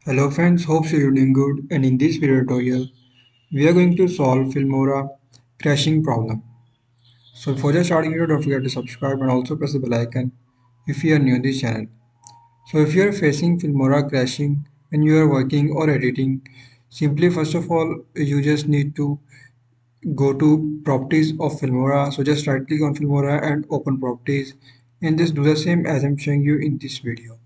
Hello friends, hope you're doing good, and in this video tutorial we are going to solve Filmora crashing problem. So before just starting video, don't forget to subscribe and also press the bell icon if you are new to this channel. So if you are facing Filmora crashing when you are working or editing, simply first of all you just need to go to properties of Filmora. So just right click on Filmora and open properties and just do the same as I'm showing you in this video.